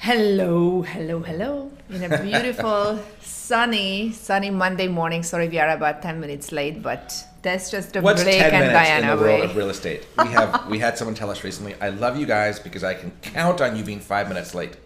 Hello, hello, hello. In a beautiful, sunny Monday morning. Sorry, we are about 10 minutes late, but that's just a What's Blake 10 and minutes in Diana the world way. of real estate? We had someone tell us recently, I love you guys because I can count on you being 5 minutes late.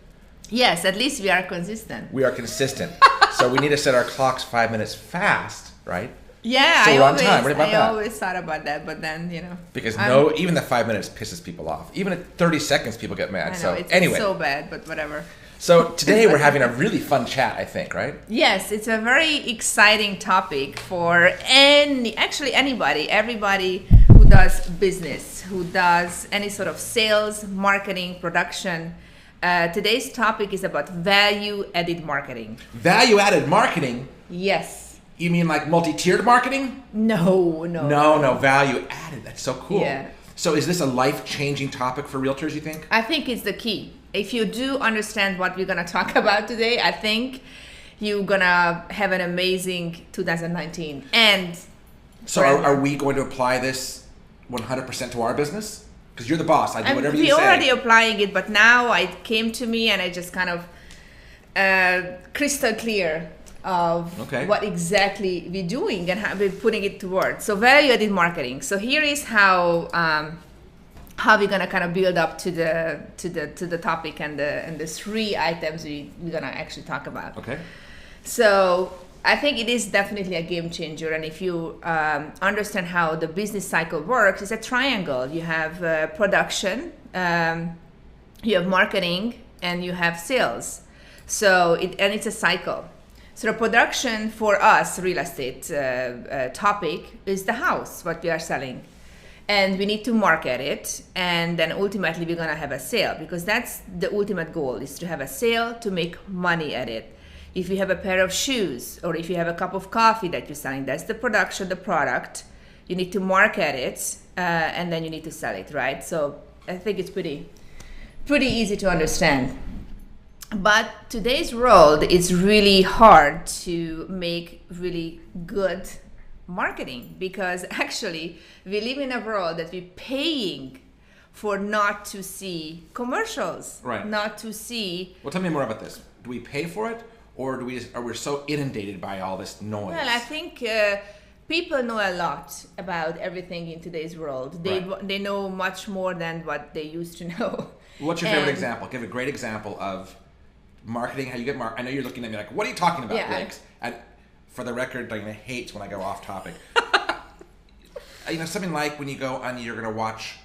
Yes, at least we are consistent. We are consistent. So we need to set our clocks 5 minutes fast, right? Yeah, So I we're on time. What about I that? always thought about that, but then, Because I'm- even the 5 minutes pisses people off. Even at 30 seconds, people get mad. I know, So it's anyway, so bad, but whatever. so today we're having a really fun chat, I think, right? Yes, it's a very exciting topic for anybody, everybody who does business, who does any sort of sales, marketing, production. Today's topic is about value-added marketing. Value-added marketing? Yes. You mean like multi-tiered marketing? No. No, value-added. That's so cool. Yeah. So is this a life-changing topic for realtors, you think? I think it's the key. If you do understand what we're going to talk about today, I think you're going to have an amazing 2019. And So are we going to apply this 100% to our business? Because you're the boss. I do whatever you we're say. already applying it, but now it came to me and I just kind of crystal clear of what exactly we're doing and how we're putting it to work. So value-added marketing. So here is how we're gonna kind of build up to the topic and the three items we're gonna actually talk about. Okay. So I think it is definitely a game changer, and if you understand how the business cycle works, it's a triangle. You have production, you have marketing, and you have sales. So it's a cycle. So the production for us, real estate topic, is the house, what we are selling. And we need to market it, and then ultimately we're gonna have a sale, because that's the ultimate goal, is to have a sale to make money at it. If you have a pair of shoes, or if you have a cup of coffee that you're selling, that's the production, the product. You need to market it, and then you need to sell it, right? So I think it's pretty easy to understand. But today's world, it's really hard to make really good marketing, because actually we live in a world that we're paying for not to see commercials, Right. not to see. Well, tell me more about this. Do we pay for it, or are we so inundated by all this noise? Well, I think people know a lot about everything in today's world. They know much more than what they used to know. What's your favorite example? Give a great example of marketing, how you get I know you're looking at me like, what are you talking about, Blake? And for the record, Diana hates when I go off topic. Something like when you go and you're going to watch.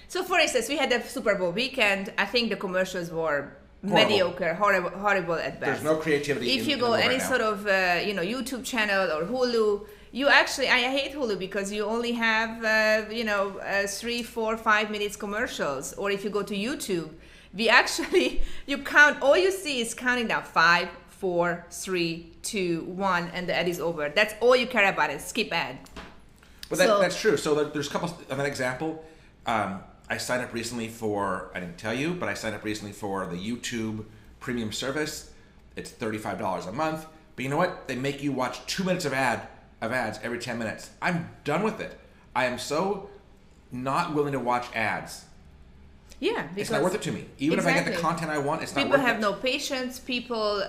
So for instance, we had a Super Bowl weekend. I think the commercials were mediocre, horrible at best. There's no creativity. If you go any sort of YouTube channel or Hulu, I hate Hulu because you only have 3, 4, 5 minutes commercials. Or if you go to YouTube, you count, all you see is counting down 5, 4, 3, 2, 1, and the ad is over. That's all you care about is skip ad. But that's true. So there's a couple of an example. I signed up recently I didn't tell you, but I signed up recently for the YouTube premium service. It's $35 a month. But you know what? They make you watch 2 minutes of ads every 10 minutes. I'm done with it. I am so not willing to watch ads. Yeah, because it's not worth it to me. Even if I get the content I want, it's not worth it. People have no patience. People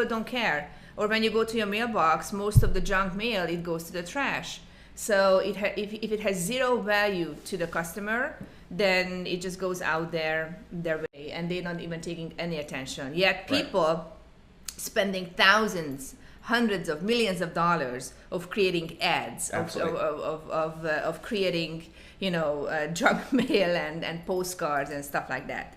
don't care. Or when you go to your mailbox, most of the junk mail, it goes to the trash. So if it has zero value to the customer, then it just goes out their way, and they're not even taking any attention. Yet people spending thousands, hundreds of millions of dollars of creating ads, of creating junk mail and postcards and stuff like that.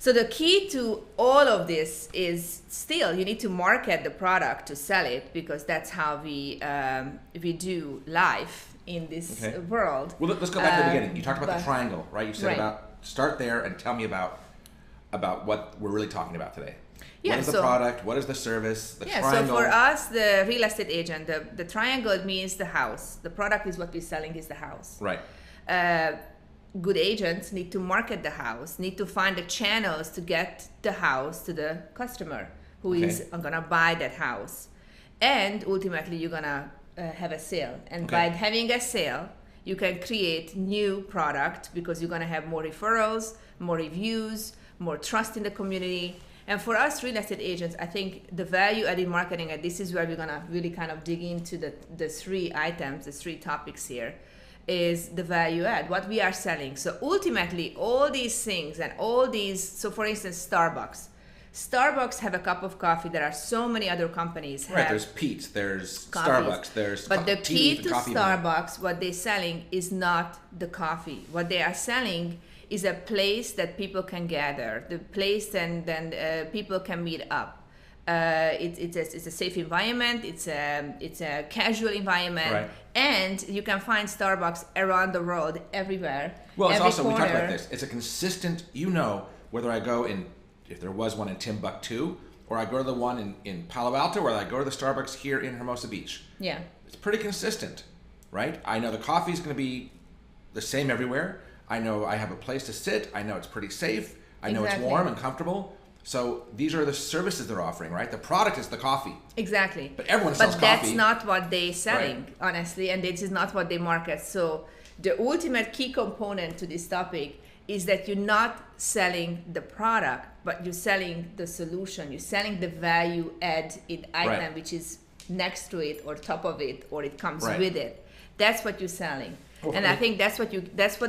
So the key to all of this is still you need to market the product to sell it, because that's how we do life in this world. Well, let's go back to the beginning. You talked about the triangle, right? You said about start there and tell me about what we're really talking about today. Yeah, what is the product? What is the service? The So triangle. for us, the real estate agent, the triangle means the house. The product is what we're selling is the house. Right. Good agents need to market the house, need to find the channels to get the house to the customer who is going to buy that house. And ultimately, you're going to have a sale. And by having a sale, you can create new product, because you're going to have more referrals, more reviews, more trust in the community, And for us real estate agents, I think the value added marketing, and this is where we're gonna really kind of dig into the three items, the three topics here, is the value add, what we are selling. So ultimately, all these things and all these, so for instance, Starbucks have a cup of coffee. There are so many other companies. Right, there's Pete's, there's coffees. Starbucks, there's But the key to coffee Starbucks, what they're selling is not the coffee. What they are selling is a place that people can gather, the place and then people can meet up. It's a safe environment. It's a casual environment, right. And you can find Starbucks around the world, everywhere. Well, it's also, corner. we talked about this. It's a consistent. Whether I go in, if there was one in Timbuktu, or I go to the one in Palo Alto, or I go to the Starbucks here in Hermosa Beach. Yeah, it's pretty consistent, right? I know the coffee is going to be the same everywhere. I know I have a place to sit. I know it's pretty safe. I know it's warm and comfortable. So these are the services they're offering, right? The product is the coffee. Exactly. But everyone sells coffee. But that's not what they're selling, right. Honestly, and this is not what they market. So the ultimate key component to this topic is that you're not selling the product, but you're selling the solution. You're selling the value add item, right. Which is next to it or top of it, or it comes right. with it. That's what you're selling. Well, and I think that's what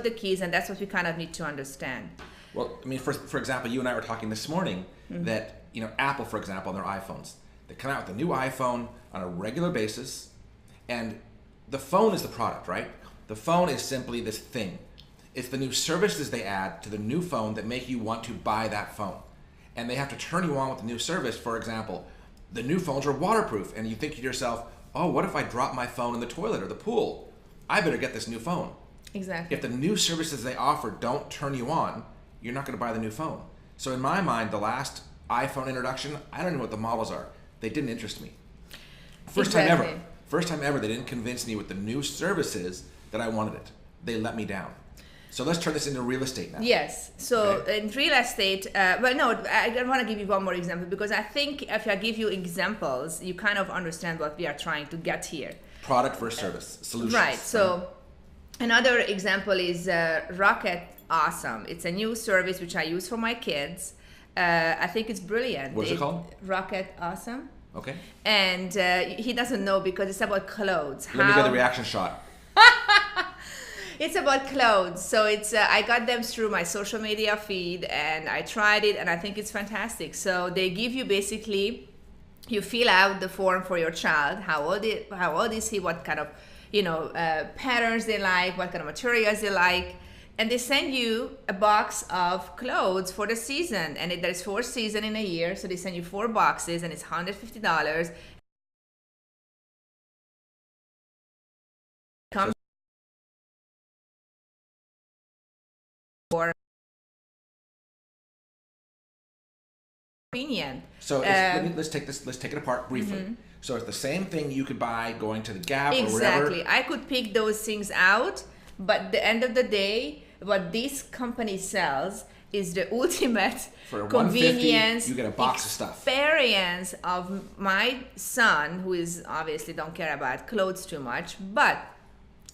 the key is, and that's what we kind of need to understand. Well, I mean, for example, you and I were talking this morning that, Apple, for example, on their iPhones, they come out with a new iPhone on a regular basis, and the phone is the product, right? The phone is simply this thing. It's the new services they add to the new phone that make you want to buy that phone. And they have to turn you on with the new service. For example, the new phones are waterproof, and you think to yourself, oh, what if I drop my phone in the toilet or the pool? I better get this new phone. Exactly. If the new services they offer don't turn you on, you're not going to buy the new phone. So in my mind, the last iPhone introduction, I don't know what the models are. They didn't interest me. First time ever, they didn't convince me with the new services that I wanted it. They let me down. So let's turn this into real estate now. Yes. So in real estate, I want to give you one more example, because I think if I give you examples, you kind of understand what we are trying to get here. Product versus service, solutions. Right. So another example is Rocket Awesome. It's a new service which I use for my kids. I think it's brilliant. What is it called? Rocket Awesome. Okay. And he doesn't know because it's about clothes. Let me get the reaction shot. It's about clothes. So it's I got them through my social media feed, and I tried it, and I think it's fantastic. So they give you basically, you fill out the form for your child. How old is he? What kind of patterns they like? What kind of materials they like? And they send you a box of clothes for the season, and there's 4 seasons in a year, so they send you 4 boxes, and it's $150. Comes for convenient. So let's take it apart briefly. Mm-hmm. So it's the same thing you could buy going to the Gap or wherever. Exactly. I could pick those things out, but at the end of the day, what this company sells is the ultimate for convenience. You get a box of stuff. Experience of my son, who is obviously don't care about clothes too much, but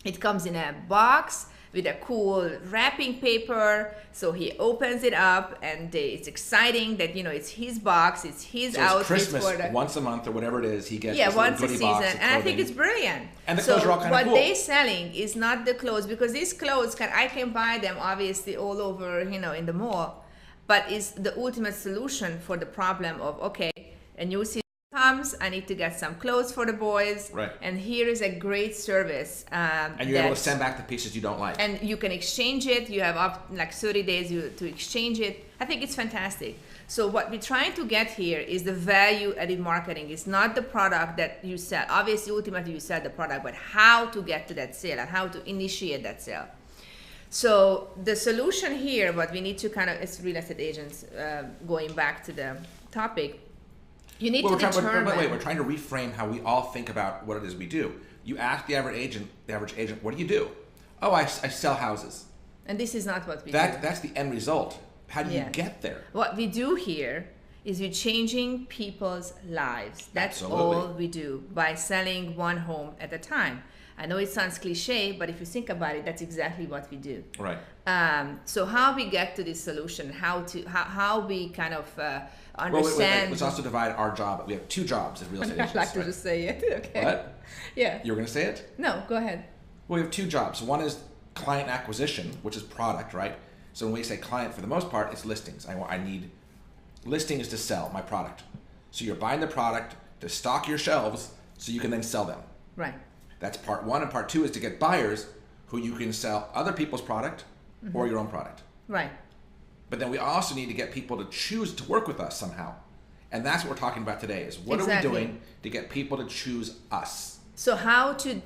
it comes in a box with a cool wrapping paper, so he opens it up, and it's exciting that it's his box, it's his outfit. It's Christmas once a month or whatever it is. He gets once a season, and I think it's brilliant. And the clothes are all kind of cool. What they're selling is not the clothes, because these clothes I can buy them obviously all over in the mall, but it's the ultimate solution for the problem of a new season comes, I need to get some clothes for the boys, right? And here is a great service, and you're able to send back the pieces you don't like, and you can exchange it. You have up 30 days to exchange it. I think it's fantastic. So what we're trying to get here is the value added marketing. It's not the product that you sell. Obviously, ultimately you sell the product, but how to get to that sale and how to initiate that sale. So the solution here, what we need to as real estate agents, going back to the topic, you need to determine. We're trying to reframe how we all think about what it is we do. You ask the average agent, what do you do? Oh, I sell houses. And this is not what we do. That's the end result. How do you get there? What we do here is we're changing people's lives. That's Absolutely. all we do by selling one home at a time. I know it sounds cliche, but if you think about it, that's exactly what we do. Right. So how we get to this solution, how we kind of understand. Wait. Let's also divide our job. We have 2 jobs at real estate agents. I'd like to just say it. Okay. What? Yeah. You were going to say it? No, go ahead. Well, we have 2 jobs. One is client acquisition, which is product, right? So when we say client, for the most part, it's listings. I need listings to sell my product. So you're buying the product to stock your shelves so you can then sell them. Right. That's part 1. And part 2 is to get buyers who you can sell other people's product or your own product. Right. But then we also need to get people to choose to work with us somehow. And that's what we're talking about today is what Exactly. are we doing to get people to choose us? So how to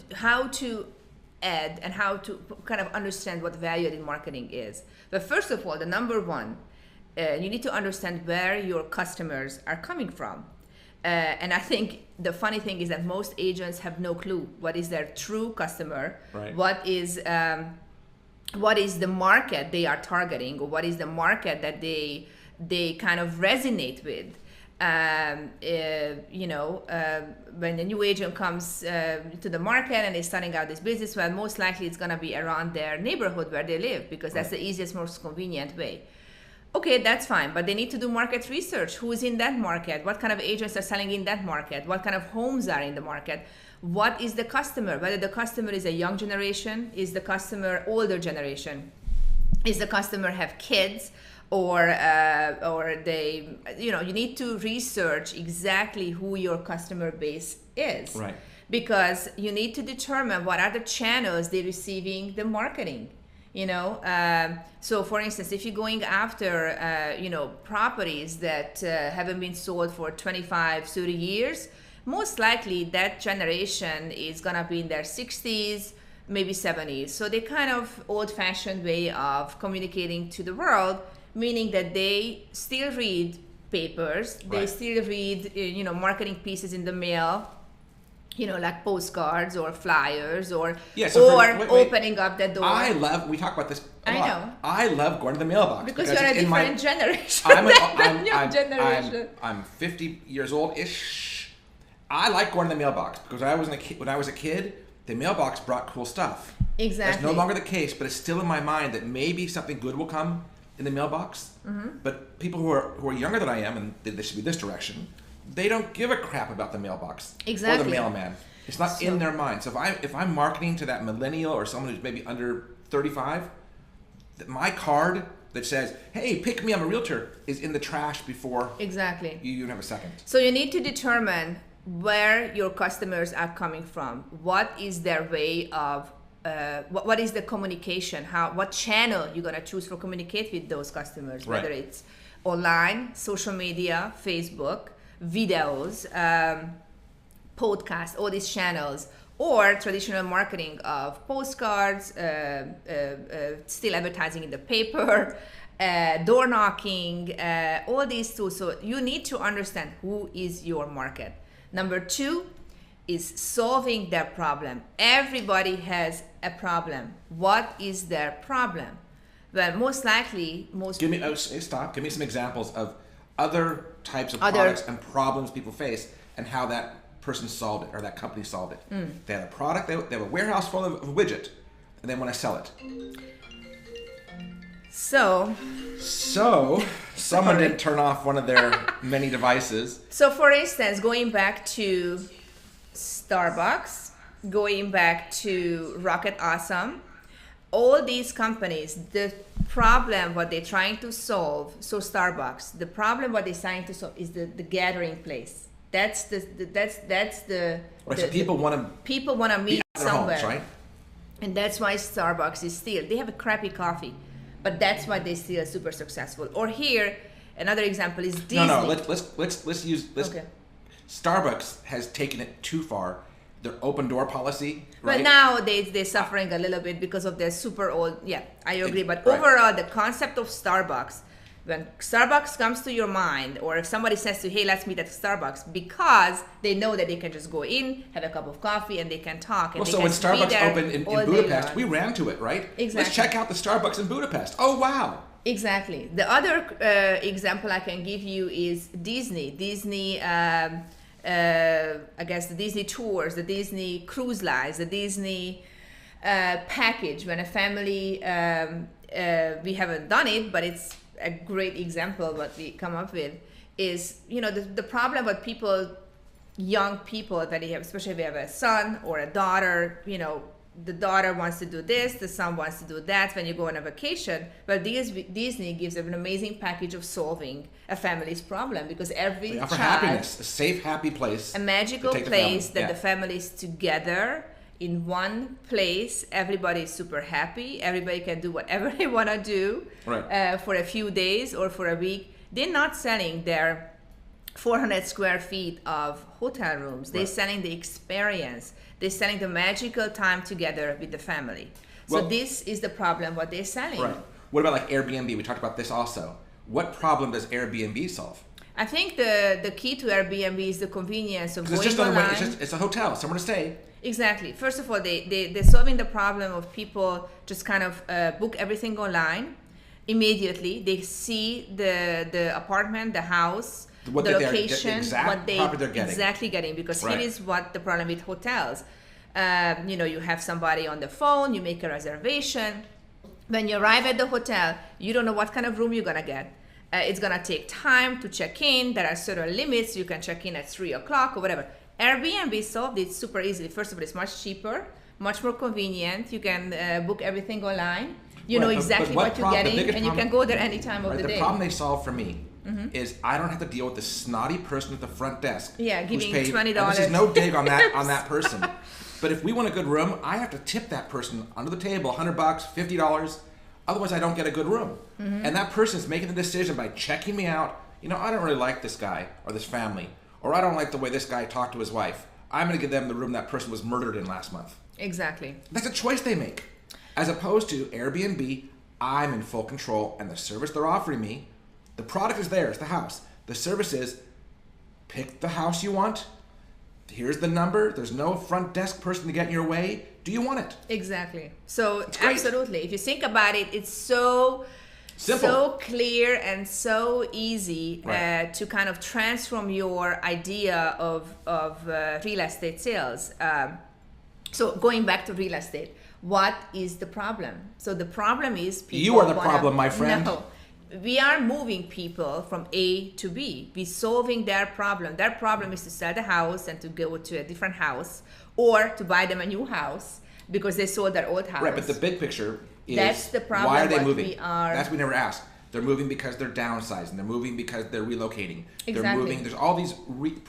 add and how to kind of understand what value-added marketing is. But first of all, the number one, you need to understand where your customers are coming from. And I think the funny thing is that most agents have no clue what is their true customer, right. what is the market they are targeting, or what is the market that they kind of resonate with. When the new agent comes to the market and they're starting out this business, well, most likely it's going to be around their neighborhood where they live, because that's the easiest, most convenient way. Okay, that's fine, but they need to do market research. Who is in that market? What kind of agents are selling in that market? What kind of homes are in the market? What is the customer? Whether the customer is a young generation, is the customer older generation? Is the customer have kids? Or they, you need to research exactly who your customer base is. Right. Because you need to determine what are the channels they're receiving the marketing. So for instance, if you're going after, properties that haven't been sold for 25, 30 years, most likely that generation is gonna be in their 60s, maybe 70s. So they kind of old-fashioned way of communicating to the world, meaning that they still read papers, they still read, marketing pieces in the mail, like postcards or flyers or opening up the door. We talk about this a lot. I know. I love going to the mailbox. Because you're a different generation. I'm 50 years old-ish. I like going to the mailbox because when I was a kid, the mailbox brought cool stuff. Exactly. That's no longer the case, but it's still in my mind that maybe something good will come in the mailbox. Mm-hmm. But people who are younger than I am, and they should be this direction, they don't give a crap about the mailbox or the mailman. It's not in their mind. So if I'm marketing to that millennial or someone who's maybe under 35, my card that says, "Hey, pick me, I'm a realtor," is in the trash before exactly you even have a second. So you need to determine where your customers are coming from. What is their way of what is the communication? What channel you're gonna choose for communicate with those customers? Right. Whether it's online, social media, Facebook, videos, podcasts, all these channels, or traditional marketing of postcards, still advertising in the paper, door knocking, all these tools. So you need to understand who is your market. Number 2 is solving their problem. Everybody has a problem. What is their problem? Well, most likely, Give me some examples of other types of products and problems people face and how that person solved it or that company solved it. They have a product, they have a warehouse full of a widget, and they want to sell it. So someone didn't turn off one of their many devices. So for instance, going back to Starbucks, going back to Rocket Awesome, all these companies, the problem what they're trying to solve, so Starbucks, the problem what they're trying to solve is the gathering place. That's the so people want to meet somewhere, homes, right? And that's why Starbucks is still, they have a crappy coffee, but that's why they still are super successful. Or here, another example is Disney. No, let's use. Okay. Starbucks has taken it too far. Their open door policy, right? But now they're suffering a little bit because of their super old. Yeah, I agree. But overall, the concept of Starbucks, when Starbucks comes to your mind, or if somebody says to you, "Hey, let's meet at Starbucks," because they know that they can just go in, have a cup of coffee, and they can talk. And so when Starbucks opened in Budapest, we ran to it, right? Exactly. Let's check out the Starbucks in Budapest. Oh wow! Exactly. The other example I can give you is Disney. Disney I guess the Disney tours, the Disney cruise lines, the Disney package. When a family, we haven't done it, but it's a great example what we come up with is, the problem with people, young people that they have, especially if they have a son or a daughter, the daughter wants to do this, the son wants to do that when you go on a vacation. But Disney gives an amazing package of solving a family's problem, because every they offer child, happiness, a safe, happy place, a magical place that the family is together in one place. Everybody is super happy. Everybody can do whatever they want to do for a few days or for a week. They're not selling their 400 square feet of hotel rooms. They're selling the experience. They're selling the magical time together with the family. So this is the problem, what they're selling. Right. What about like Airbnb? We talked about this also. What problem does Airbnb solve? I think the key to Airbnb is the convenience of going just online. It's a hotel, somewhere to stay. Exactly. First of all, they're solving the problem of people just kind of book everything online immediately. They see the apartment, the house, the location, what they exactly getting. Because here is what the problem with hotels. You have somebody on the phone, you make a reservation. When you arrive at the hotel, you don't know what kind of room you're gonna get. It's gonna take time to check in. There are certain limits. You can check in at 3 o'clock or whatever. Airbnb solved it super easily. First of all, it's much cheaper, much more convenient. You can book everything online. You know exactly what you're getting, and you can go there any time of the day. The problem they solve for me is I don't have to deal with the snotty person at the front desk. Yeah, giving $20. And this is no dig on that person. But if we want a good room, I have to tip that person under the table $100, $50. Otherwise, I don't get a good room. And that person is making the decision by checking me out. I don't really like this guy or this family, or I don't like the way this guy talked to his wife. I'm going to give them the room that person was murdered in last month. Exactly. That's a choice they make. As opposed to Airbnb, I'm in full control, and the service they're offering me, the product is theirs, the house. The service is, pick the house you want. Here's the number. There's no front desk person to get in your way. Do you want it? Exactly. So absolutely. If you think about it, it's so simple, so clear, and so easy to kind of transform your idea of real estate sales. So going back to real estate, what is the problem? So the problem is people. You are the problem, my friend. No. We are moving people from A to B. We're solving their problem. Their problem is to sell the house and to go to a different house, or to buy them a new house because they sold their old house. Right, but the big picture is, that's the problem. Why are they moving? That's what we never asked. They're moving because they're downsizing. They're moving because they're relocating. Exactly. They're moving. There's all these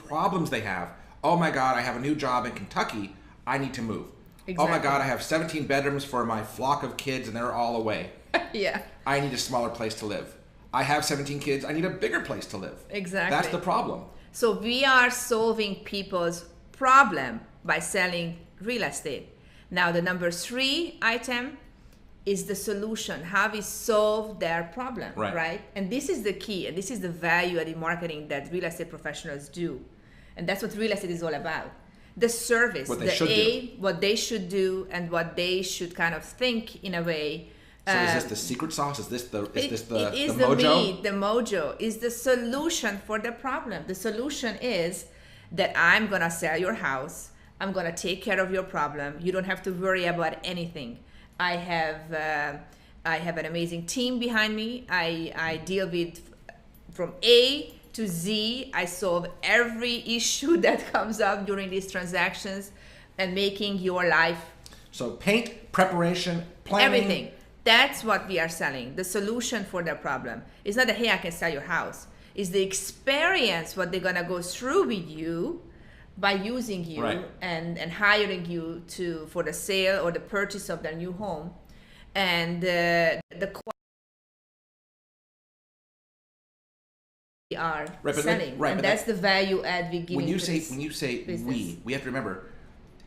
problems they have. Oh my God, I have a new job in Kentucky. I need to move. Exactly. Oh my God, I have 17 bedrooms for my flock of kids and they're all away. Yeah. I need a smaller place to live. I have 17 kids. I need a bigger place to live. Exactly. That's the problem. So we are solving people's problem by selling real estate. Now the number 3 item is the solution, how we solve their problem, right? And this is the key, and this is the value-added marketing that real estate professionals do. And that's what real estate is all about. The service, what they should do, and what they should kind of think in a way. So is this the secret sauce? Is this the mojo? It is the meat. The mojo is the solution for the problem. The solution is that I'm gonna sell your house. I'm gonna take care of your problem. You don't have to worry about anything. I have an amazing team behind me. I deal with from A to Z. I solve every issue that comes up during these transactions and making your life. So paint, preparation, planning. Everything. That's what we are selling, the solution for their problem. It's not that, hey, I can sell your house. It's the experience, what they're gonna go through with you by using you and hiring you for the sale or the purchase of their new home. And the we are selling. And that's the value add we give. When you say we have to remember,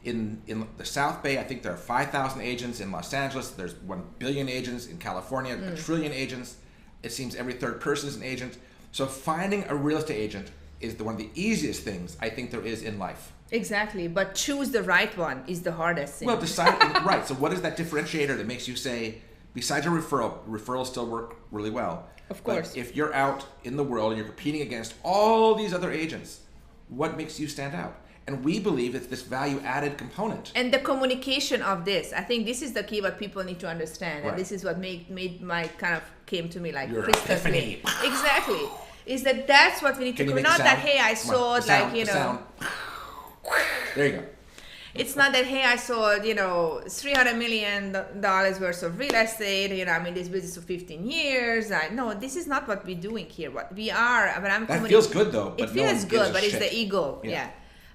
in the South Bay, I think there are 5,000 agents. In Los Angeles, there's 1 billion agents. In California, 1 trillion agents. It seems every third person is an agent. So finding a real estate agent is one of the easiest things I think there is in life. Exactly, but choose the right one is the hardest thing. Well, decide right. So what is that differentiator that makes you say, besides a referrals still work really well? Of course. But if you're out in the world and you're competing against all these other agents, what makes you stand out? And we believe it's this value-added component. And the communication of this, I think this is the key what people need to understand. Right. And this is what made my kind of came to me like Your crystal clear. Exactly. Is that's what we need to communicate. Not that, hey, I sold like, you know. There you go. It's not that, hey, I sold, you know, $300 million worth of real estate. You know, I'm in this business for 15 years. No, this is not what we're doing here. What we are, when I'm that feels good though. But it feels good, but shit. It's the ego. Yeah.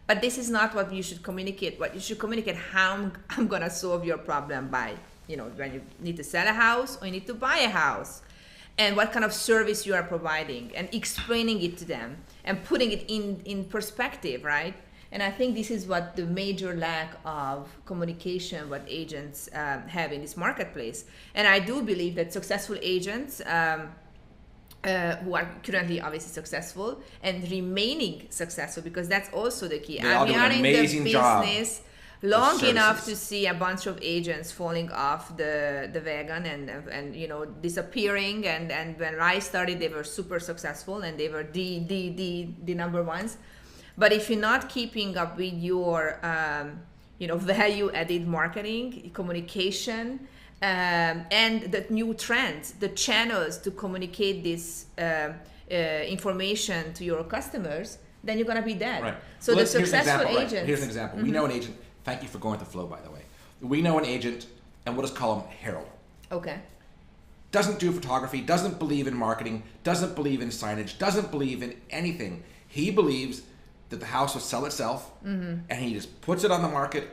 But this is not what you should communicate. What you should communicate, how I'm going to solve your problem by, you know, when you need to sell a house or you need to buy a house, and what kind of service you are providing, and explaining it to them and putting it in perspective, right? And I think this is what the major lack of communication what agents have in this marketplace. And I do believe that successful agents who are currently obviously successful and remaining successful, because that's also the key. We are in the business long enough to see a bunch of agents falling off the wagon and you know, disappearing. And when I started, they were super successful and they were the number ones. But if you're not keeping up with your you know, value added marketing, communication, and the new trends, the channels to communicate this information to your customers, then you're gonna be dead. Right. So the successful agents. Right. Here's an example. Mm-hmm. We know an agent. Thank you for going with the flow, by the way. We know an agent, and we'll just call him Harold. Okay. Doesn't do photography, doesn't believe in marketing, doesn't believe in signage, doesn't believe in anything. He believes that the house will sell itself, and he just puts it on the market,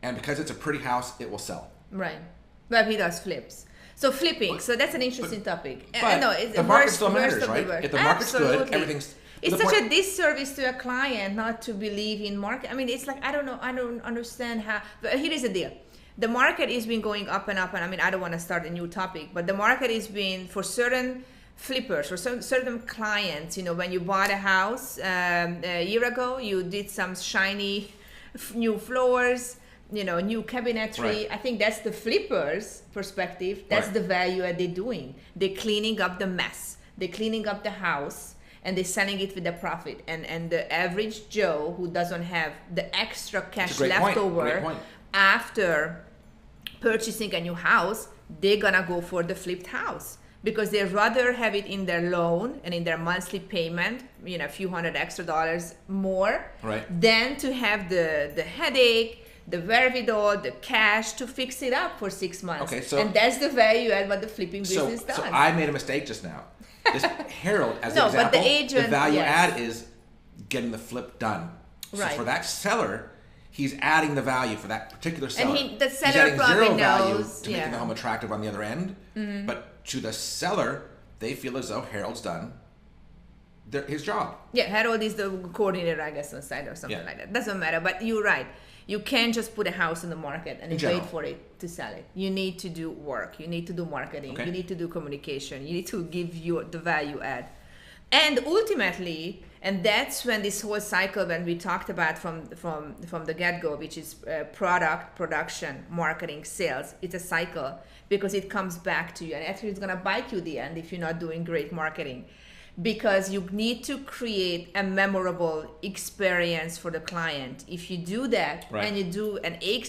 and because it's a pretty house, it will sell. Right. But he does flips. So flipping, so that's an interesting topic. But no, it's the market still matters, right? If the market's good, everything's... It's such a disservice to a client not to believe in market. I mean, it's like, I don't know, I don't understand how... But here is the deal. The market has been going up and up, and I mean, I don't want to start a new topic, but the market has been, for certain flippers, for certain clients, you know, when you bought a house a year ago, you did some shiny new floors, you know, new cabinetry. Right. I think that's the flippers' perspective. That's the value that they're doing. They're cleaning up the mess. They're cleaning up the house, and they're selling it with a profit. And the average Joe who doesn't have the extra cash left over after purchasing a new house, they're gonna go for the flipped house, because they rather have it in their loan and in their monthly payment, you know, a few $100 extra more, than to have the headache, the wherewithal, the cash to fix it up for 6 months. Okay, so, and that's the value add what the flipping business does. So I made a mistake just now. This Harold, as an example, but the agent, the value add is getting the flip done. So right. for that seller, he's adding the value for that particular seller. And the seller he's adding probably zero value knows to making the home attractive on the other end. Mm-hmm. But to the seller, they feel as though Harold's done his job. Yeah, Harold is the coordinator, I guess, on site or something like that. Doesn't matter, but you're right. You can't just put a house in the market and wait for it to sell it. You need to do work. You need to do marketing. Okay. You need to do communication. You need to give the value add. And ultimately, and that's when this whole cycle, when we talked about from the get-go, which is product, production, marketing, sales, it's a cycle, because it comes back to you. And actually, it's going to bite you in the end if you're not doing great marketing. Because you need to create a memorable experience for the client. If you do that and you do an A+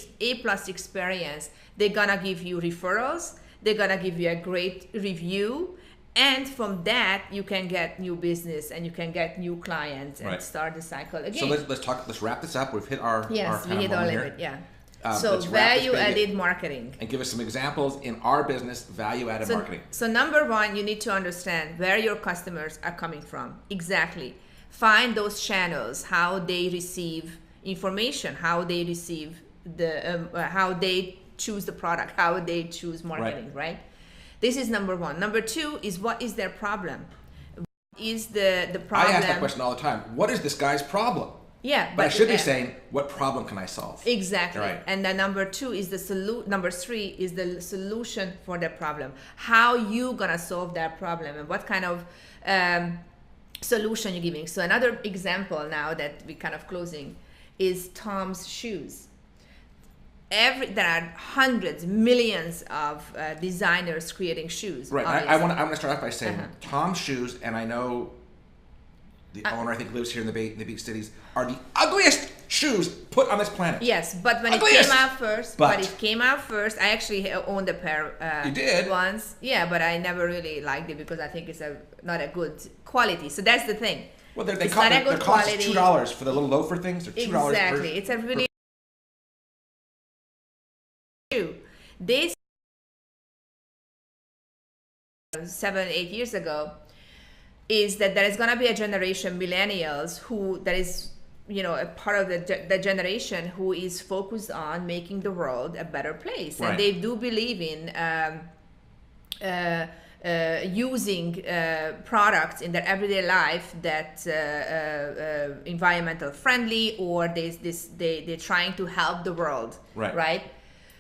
experience, they're gonna give you referrals, they're gonna give you a great review, and from that you can get new business and you can get new clients and start the cycle again. So let's wrap this up. We've hit our we hit our limit. Here. So value-added marketing. And give us some examples in our business, value-added marketing. So number one, you need to understand where your customers are coming from. Exactly. Find those channels, how they receive information, how they receive how they choose the product, how they choose marketing, right? This is number one. Number two is, what is their problem? What is the problem? I ask that question all the time. What is this guy's problem? Yeah, but I should be saying, what problem can I solve? Exactly. Right. And then number two is number three is the solution for the problem. How you gonna solve that problem, and what kind of solution you're giving. So another example now that we kind of closing is Tom's shoes. There are hundreds, millions of designers creating shoes. Right. I want to start off by saying Tom's shoes, and I know the owner I think lives here in the big cities, are the ugliest shoes put on this planet. Yes, but when ugliest. It came out first, but it came out first. I actually owned a pair. You did? Once, yeah, but I never really liked it because I think it's not a good quality. So that's the thing. Well, they cost $2 for the little loafer things. They're $2 exactly. It's a really they 7-8 years ago is that there is going to be a generation millennials who that is a part of the generation who is focused on making the world a better place, right. And they do believe in using products in their everyday life that environmental friendly, or they're trying to help the world, right?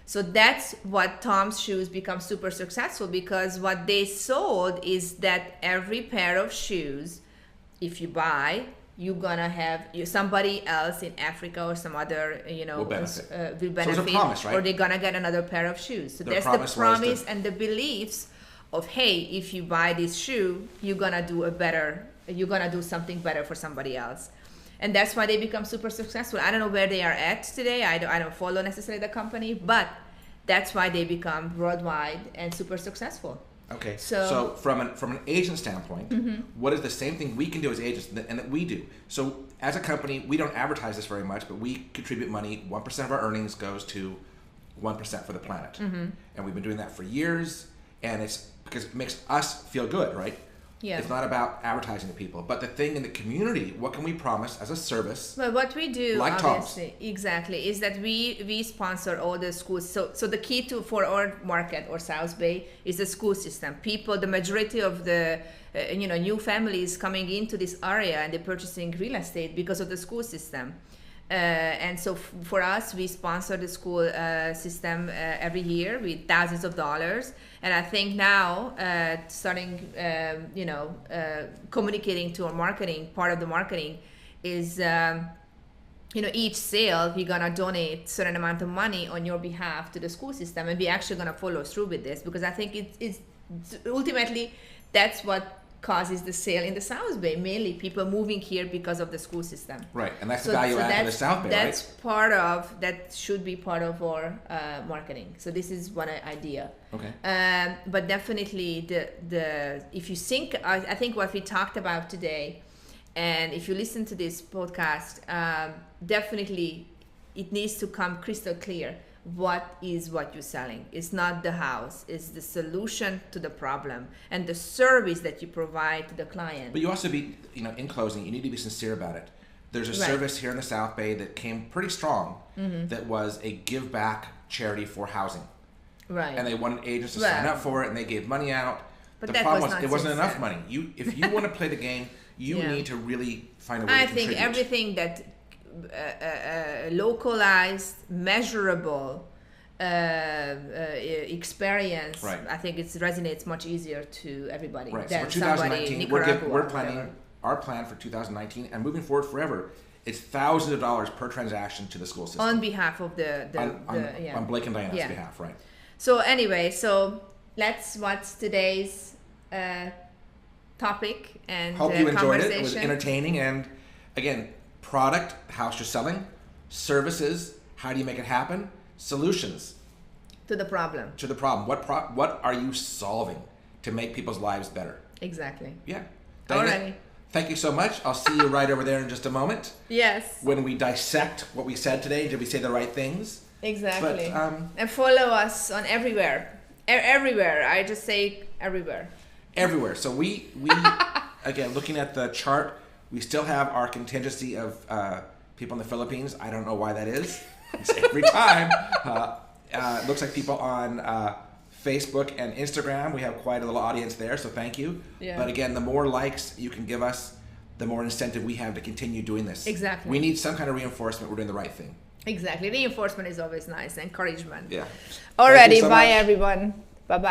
So that's what Tom's shoes become super successful, because what they sold is that every pair of shoes, if you buy, you're gonna have somebody else in Africa or some other will benefit, so it's a promise, right? Or they're gonna get another pair of shoes. So that's the promise and the beliefs of, hey, if you buy this shoe, you're gonna do something better for somebody else. And that's why they become super successful. I don't know where they are at today. I don't follow necessarily the company, but that's why they become worldwide and super successful. Okay. So from an agent standpoint, what is the same thing we can do as agents and that we do? So as a company, we don't advertise this very much, but we contribute money. 1% of our earnings goes to 1% for the planet, and we've been doing that for years. And it's because it makes us feel good, right? Yeah. It's not about advertising to people, but the thing in the community, what can we promise as a service? Well, what we do, like obviously, exactly, is that we sponsor all the schools. So the key for our market or South Bay is the school system. The majority of the new families coming into this area and they're purchasing real estate because of the school system. And so for us, we sponsor the school system every year with thousands of dollars. And I think now, starting, communicating to our marketing, part of the marketing is, each sale, we're going to donate a certain amount of money on your behalf to the school system. And we're actually going to follow through with this, because I think it's ultimately, that's what causes the sale in the South Bay, mainly people moving here because of the school system. Right, and that's the value add for the South Bay, right? That should be part of our marketing. So this is one idea. Okay. But definitely if you think, I think what we talked about today, and if you listen to this podcast, definitely it needs to come crystal clear. What you're selling? It's not the house, it's the solution to the problem and the service that you provide to the client. But you also in closing, you need to be sincere about it. There's a service here in the South Bay that came pretty strong, that was a give back charity for housing. Right. And they wanted agents to sign up for it, and they gave money out. But the problem was it wasn't enough money. If you want to play the game, you need to really find a way to contribute. I think everything that localized, measurable experience, right. I think it resonates much easier to everybody. Right. So for 2019, we're planning our plan for 2019 and moving forward forever. It's thousands of dollars per transaction to the school system on behalf of on Blake and Diana's behalf, right? So anyway, what's today's topic and hope you enjoyed it. It was entertaining, and again, product, house you're selling, services, how do you make it happen, solutions to the problem. What are you solving to make people's lives better? Exactly. Yeah. Alrighty. Thank you so much. I'll see you right over there in just a moment. Yes. When we dissect what we said today, did we say the right things? Exactly. But, and follow us on everywhere. Everywhere. I just say everywhere. Everywhere. So we again, looking at the chart, we still have our contingency of people in the Philippines. I don't know why that is. It's every time. It looks like people on Facebook and Instagram. We have quite a little audience there, so thank you. Yeah. But again, the more likes you can give us, the more incentive we have to continue doing this. Exactly. We need some kind of reinforcement we're doing the right thing. Exactly. Reinforcement is always nice. Encouragement. Yeah. Alrighty. Bye, everyone. Bye-bye.